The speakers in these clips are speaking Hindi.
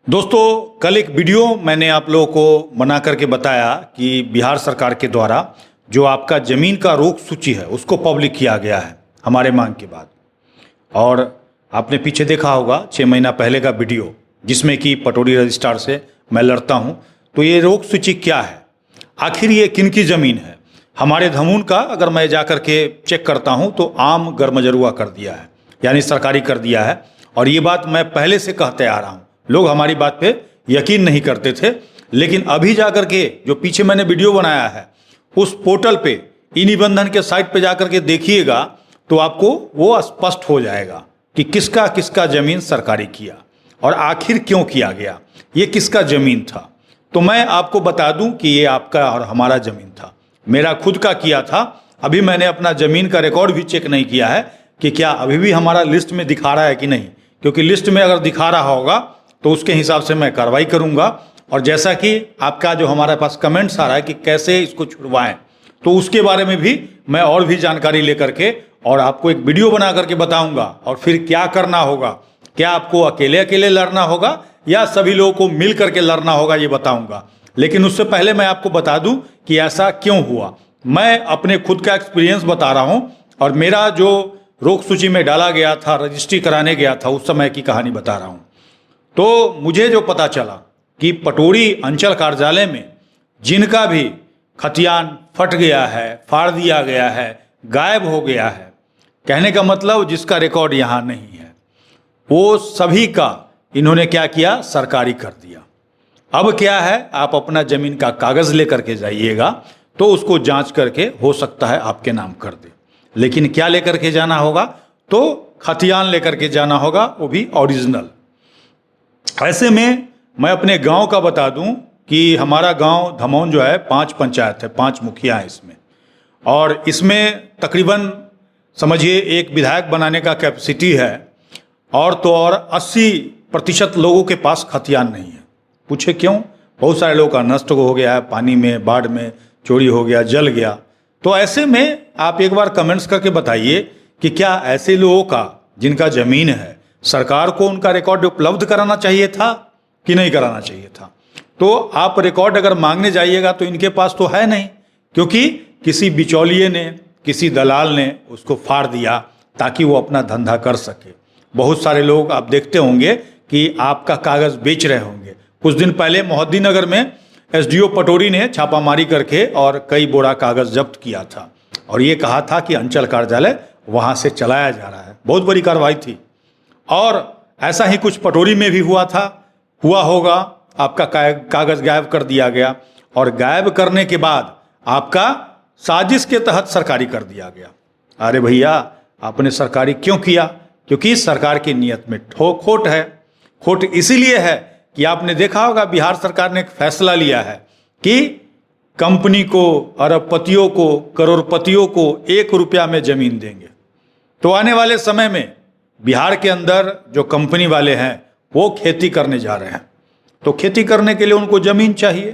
दोस्तों, कल एक वीडियो मैंने आप लोगों को बना करके बताया कि बिहार सरकार के द्वारा जो आपका ज़मीन का रोक सूची है उसको पब्लिक किया गया है हमारे मांग के बाद। और आपने पीछे देखा होगा 6 महीना पहले का वीडियो जिसमें कि पटौड़ी रजिस्ट्रार से मैं लड़ता हूं। तो ये रोक सूची क्या है, आखिर ये किन की ज़मीन है? हमारे धमून का अगर मैं जा कर के चेक करता हूं तो आम गर्मजरुआ कर दिया है, यानी सरकारी कर दिया है। और ये बात मैं पहले से कहते आ रहा हूं, लोग हमारी बात पे यकीन नहीं करते थे, लेकिन अभी जा कर के जो पीछे मैंने वीडियो बनाया है उस पोर्टल पे ई निबंधन के साइट पे जा कर के देखिएगा तो आपको वो स्पष्ट हो जाएगा कि किसका किसका ज़मीन सरकारी किया और आखिर क्यों किया गया, ये किसका ज़मीन था। तो मैं आपको बता दूं कि ये आपका और हमारा ज़मीन था, मेरा खुद का किया था। अभी मैंने अपना ज़मीन का रिकॉर्ड भी चेक नहीं किया है कि क्या अभी भी हमारा लिस्ट में दिखा रहा है कि नहीं, क्योंकि लिस्ट में अगर दिखा रहा होगा तो उसके हिसाब से मैं कार्रवाई करूंगा। और जैसा कि आपका जो हमारे पास कमेंट्स आ रहा है कि कैसे इसको छुड़वाएं, तो उसके बारे में भी मैं और भी जानकारी लेकर के और आपको एक वीडियो बना करके बताऊंगा। और फिर क्या करना होगा, क्या आपको अकेले अकेले लड़ना होगा या सभी लोगों को मिल करके लड़ना होगा, ये बताऊंगा। लेकिन उससे पहले मैं आपको बता दूं कि ऐसा क्यों हुआ। मैं अपने खुद का एक्सपीरियंस बता रहा हूं और मेरा जो रोक सूची में डाला गया था, रजिस्ट्री कराने गया था, उस समय की कहानी बता रहा हूं। तो मुझे जो पता चला कि पटौड़ी अंचल कार्यालय में जिनका भी खतियान फट गया है, फाड़ दिया गया है, गायब हो गया है, कहने का मतलब जिसका रिकॉर्ड यहाँ नहीं है, वो सभी का इन्होंने क्या किया, सरकारी कर दिया। अब क्या है, आप अपना ज़मीन का कागज़ लेकर के जाइएगा तो उसको जांच करके हो सकता है आपके नाम कर दे। लेकिन क्या लेकर के जाना होगा, तो खतियान लेकर के जाना होगा, वो भी ओरिजिनल। ऐसे में मैं अपने गांव का बता दूं कि हमारा गांव धमौन जो है 5 पंचायत है, 5 मुखिया हैं इसमें। और इसमें तकरीबन समझिए एक विधायक बनाने का कैपेसिटी है, और तो और 80% लोगों के पास खतियान नहीं है। पूछे क्यों? बहुत सारे लोगों का नष्ट हो गया है, पानी में, बाढ़ में चोरी हो गया, जल गया। तो ऐसे में आप एक बार कमेंट्स करके बताइए कि क्या ऐसे लोगों का जिनका ज़मीन है, सरकार को उनका रिकॉर्ड उपलब्ध कराना चाहिए था कि नहीं कराना चाहिए था? तो आप रिकॉर्ड अगर मांगने जाइएगा तो इनके पास तो है नहीं, क्योंकि किसी बिचौलिए ने, किसी दलाल ने उसको फाड़ दिया ताकि वो अपना धंधा कर सके। बहुत सारे लोग आप देखते होंगे कि आपका कागज़ बेच रहे होंगे। कुछ दिन पहले मोहद्दीनगर में एसडीओ पटौड़ी ने छापामारी करके और कई बोरा कागज़ जब्त किया था और ये कहा था कि अंचल कार्यालय वहाँ से चलाया जा रहा है। बहुत बड़ी कार्रवाई थी। और ऐसा ही कुछ पटौड़ी में भी हुआ होगा, आपका कागज़ गायब कर दिया गया और गायब करने के बाद आपका साजिश के तहत सरकारी कर दिया गया। अरे भैया, आपने सरकारी क्यों किया? क्योंकि सरकार की नीयत में खोट है। खोट इसीलिए है कि आपने देखा होगा बिहार सरकार ने एक फैसला लिया है कि कंपनी को, अरबपतियों को, करोड़पतियों को 1 रुपया में ज़मीन देंगे। तो आने वाले समय में बिहार के अंदर जो कंपनी वाले हैं वो खेती करने जा रहे हैं, तो खेती करने के लिए उनको ज़मीन चाहिए।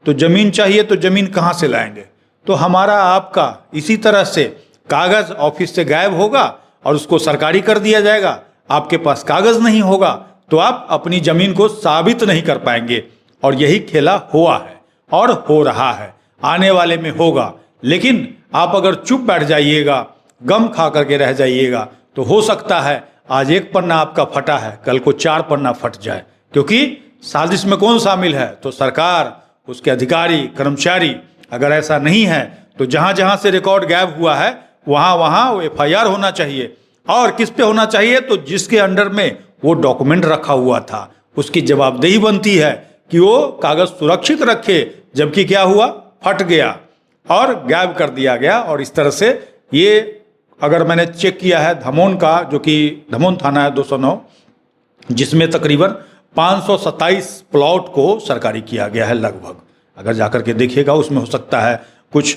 तो ज़मीन चाहिए तो ज़मीन कहाँ से लाएंगे? तो हमारा आपका इसी तरह से कागज़ ऑफिस से गायब होगा और उसको सरकारी कर दिया जाएगा। आपके पास कागज़ नहीं होगा तो आप अपनी ज़मीन को साबित नहीं कर पाएंगे। और यही खेला हुआ है और हो रहा है, आने वाले में होगा। लेकिन आप अगर चुप बैठ जाइएगा, गम खा करके रह जाइएगा, तो हो सकता है आज 1 पन्ना आपका फटा है, कल को 4 पन्ना फट जाए। क्योंकि साजिश में कौन शामिल है? तो सरकार, उसके अधिकारी, कर्मचारी। अगर ऐसा नहीं है तो जहाँ जहाँ से रिकॉर्ड गायब हुआ है वहाँ वहाँ वो FIR होना चाहिए। और किस पे होना चाहिए? तो जिसके अंडर में वो डॉक्यूमेंट रखा हुआ था उसकी जवाबदेही बनती है कि वो कागज़ सुरक्षित रखे। जबकि क्या हुआ, फट गया और गायब कर दिया गया। और इस तरह से ये अगर मैंने चेक किया है धमौन का, जो कि धमौन थाना है 209, जिसमें तकरीबन 527 प्लॉट को सरकारी किया गया है लगभग। अगर जाकर के देखिएगा उसमें हो सकता है कुछ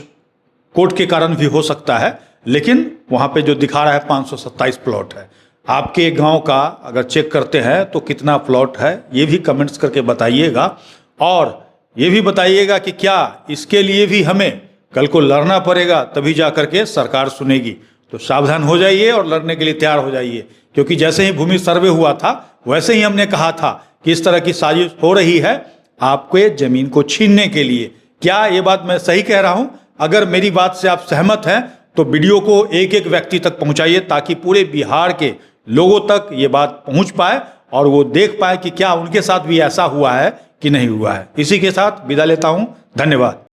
कोर्ट के कारण भी हो सकता है, लेकिन वहाँ पे जो दिखा रहा है 527 प्लॉट है। आपके गांव का अगर चेक करते हैं तो कितना प्लॉट है, ये भी कमेंट्स करके बताइएगा। और ये भी बताइएगा कि क्या इसके लिए भी हमें कल को लड़ना पड़ेगा, तभी जा करके सरकार सुनेगी। तो सावधान हो जाइए और लड़ने के लिए तैयार हो जाइए। क्योंकि जैसे ही भूमि सर्वे हुआ था वैसे ही हमने कहा था कि इस तरह की साजिश हो रही है आपके जमीन को छीनने के लिए। क्या ये बात मैं सही कह रहा हूं? अगर मेरी बात से आप सहमत हैं तो वीडियो को एक एक व्यक्ति तक पहुंचाइए, ताकि पूरे बिहार के लोगों तक ये बात पहुंच पाए और वो देख पाए कि क्या उनके साथ भी ऐसा हुआ है कि नहीं हुआ है। इसी के साथ विदा लेता हूं। धन्यवाद।